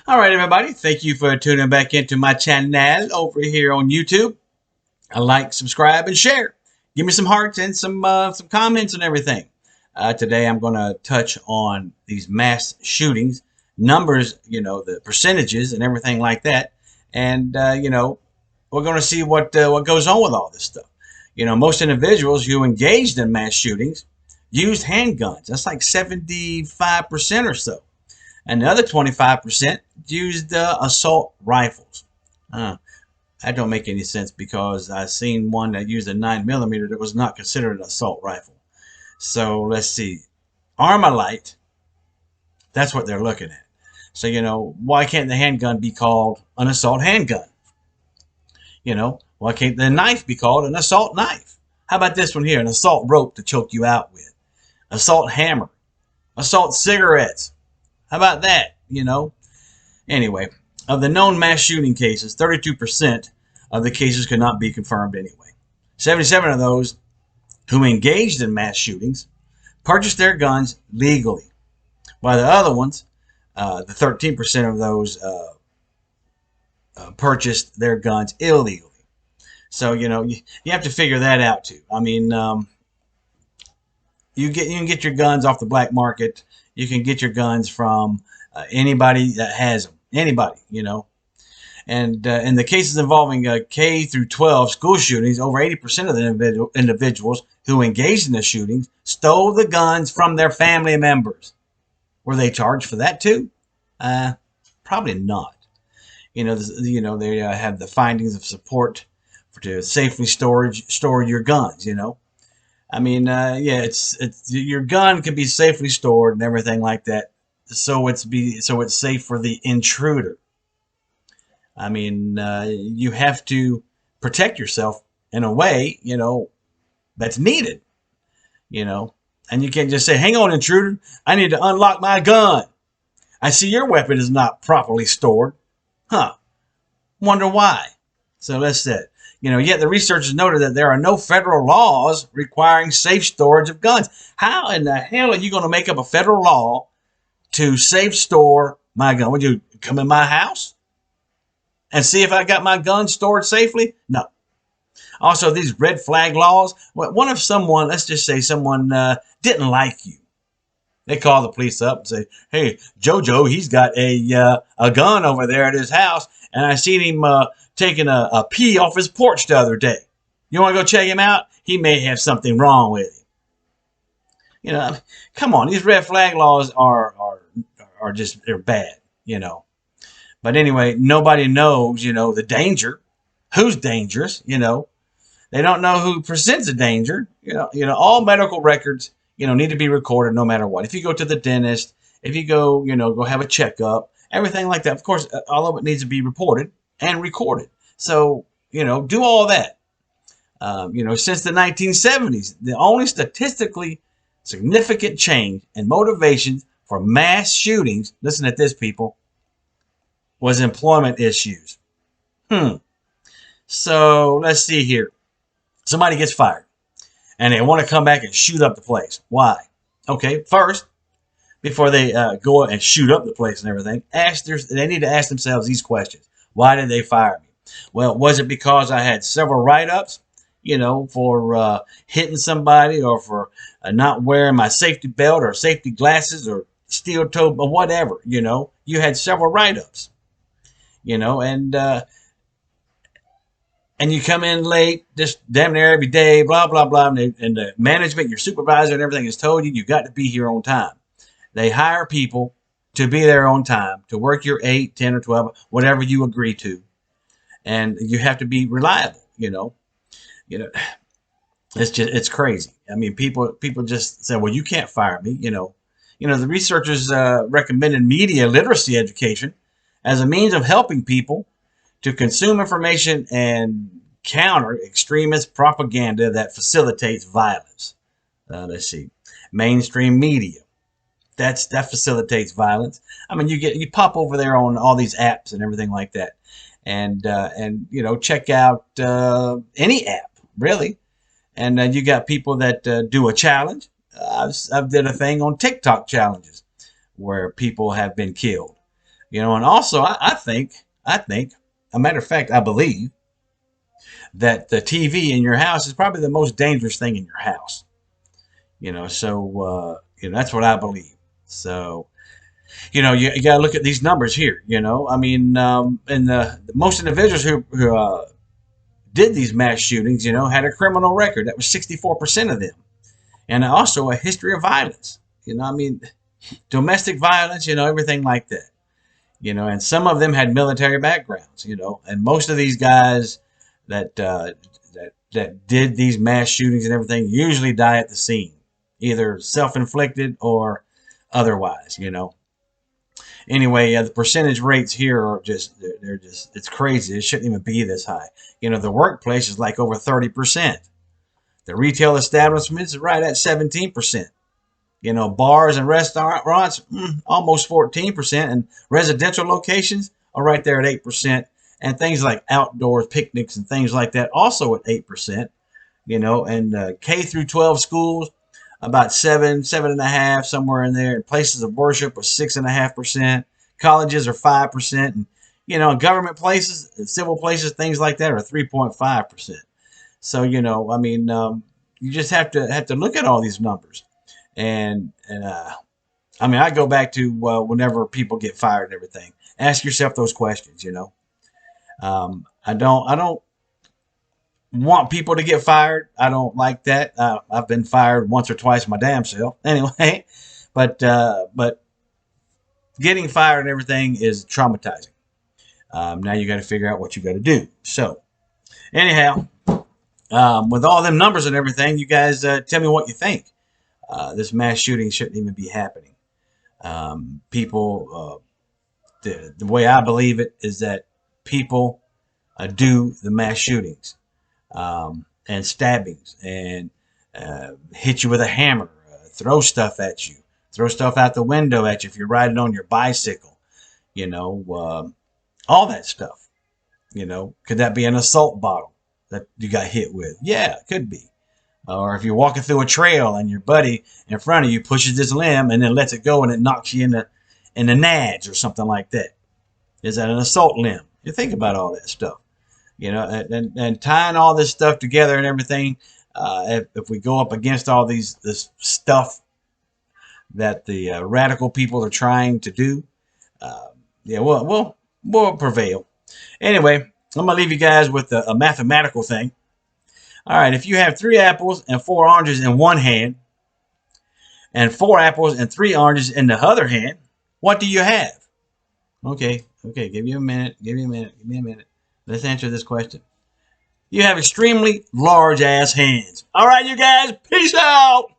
All right, everybody. Thank you for tuning back into my channel over here on YouTube. Like, subscribe, and share. Give me some hearts and some comments and everything. Today, I'm going to touch on these mass shootings, numbers, the percentages and everything like that, and we're going to see what goes on with all this stuff. Most individuals who engaged in mass shootings used handguns. That's like 75% or so. And the other 25% used assault rifles. Uh, that don't make any sense because I seen one that used a 9mm that was not considered an assault rifle. So let's see. Armalite, that's what they're looking at. So, why can't the handgun be called an assault handgun? Why can't the knife be called an assault knife? How about this one here? An assault rope to choke you out with. Assault hammer. Assault cigarettes. How about that? Anyway, of the known mass shooting cases, 32% of the cases could not be confirmed anyway. 77 of those who engaged in mass shootings purchased their guns legally, while the other ones, the 13% of those purchased their guns illegally. So, you have to figure that out too. I mean, you can get your guns off the black market. You can get your guns from anybody that has them. Anybody. And in the cases involving K through 12 school shootings, over 80% of the individuals who engaged in the shootings stole the guns from their family members. Were they charged for that too? Probably not. They have the findings of support to safely store your guns. I mean, it's your gun can be safely stored and everything like that. So it's safe for the intruder. I mean, you have to protect yourself in a way, that's needed, and you can't just say, hang on, intruder, I need to unlock my gun. I see your weapon is not properly stored. Huh. Wonder why. So that's it. Yet the researchers noted that there are no federal laws requiring safe storage of guns. How in the hell are you going to make up a federal law to safe store my gun? Would you come in my house and see if I got my gun stored safely? No. Also, these red flag laws. What if someone, let's just say someone didn't like you? They call the police up and say, hey, JoJo, he's got a gun over there at his house, and I seen him taking a pee off his porch the other day. You want to go check him out? He may have something wrong with him. Come on, these red flag laws are just, they're bad, But anyway, nobody knows, the danger, who's dangerous, They don't know who presents a danger. All medical records, need to be recorded no matter what. If you go to the dentist, if you go, go have a checkup, everything like that. Of course, all of it needs to be reported and recorded. So, do all that. Since the 1970s, the only statistically significant change in motivation for mass shootings, listen to this, people, was employment issues. So let's see here. Somebody gets fired and they want to come back and shoot up the place. Why? Okay, first, before they go and shoot up the place and everything, they need to ask themselves these questions. Why did they fire me? Well, was it because I had several write-ups, for hitting somebody or for not wearing my safety belt or safety glasses or steel toe or whatever, You had several write-ups, and you come in late, just damn near every day, blah, blah, blah. And the management, your supervisor and everything has told you got to be here on time. They hire people to be there on time, to work your 8, 10, or 12, whatever you agree to. And you have to be reliable, It's crazy. I mean, people just say, well, you can't fire me, The researchers recommended media literacy education as a means of helping people to consume information and counter extremist propaganda that facilitates violence. Let's see, mainstream media. That facilitates violence. I mean, you pop over there on all these apps and everything like that, and check out any app really, and you got people that do a challenge. I've did a thing on TikTok challenges where people have been killed. And also I think, a matter of fact, I believe that the TV in your house is probably the most dangerous thing in your house. So that's what I believe. So you got to look at these numbers here. I mean, and the most individuals who did these mass shootings, had a criminal record. That was 64% of them, and also a history of violence. I mean, domestic violence, everything like that. And some of them had military backgrounds. And most of these guys that that did these mass shootings and everything usually die at the scene, either self-inflicted or otherwise. Anyway, the percentage rates here are they're just, it's crazy. It shouldn't even be this high. The workplace is like over 30%. The retail establishments is right at 17%. Bars and restaurants, almost 14%, and residential locations are right there at 8%, and things like outdoor picnics and things like that also at 8%. And K through 12 schools, about 7.5, somewhere in there. And places of worship was 6.5%. Colleges are 5%, and government places, civil places, things like that are 3.5%. So I mean, you just have to look at all these numbers, and I mean, I go back to whenever people get fired and everything. Ask yourself those questions. I don't want people to get fired. I don't like that. I've been fired once or twice my damn self. Anyway, but getting fired and everything is traumatizing. Now you got to figure out what you got to do. So anyhow, with all them numbers and everything, you guys tell me what you think. This mass shooting shouldn't even be happening. People, the way I believe it is that people do the mass shootings and stabbings and hit you with a hammer, throw stuff at you, throw stuff out the window at you if you're riding on your bicycle, all that stuff. Could that be an assault bottle that you got hit with? Yeah, it could be. Or if you're walking through a trail and your buddy in front of you pushes this limb and then lets it go and it knocks you in the nads or something like that. Is that an assault limb? You think about all that stuff, and tying all this stuff together and everything. If we go up against all this stuff that the radical people are trying to do, we'll prevail. Anyway, I'm gonna leave you guys with a mathematical thing. All right, if you have 3 apples and 4 oranges in one hand, and 4 apples and 3 oranges in the other hand, what do you have? Okay, give me a minute. Let's answer this question. You have extremely large ass hands. All right, you guys, peace out.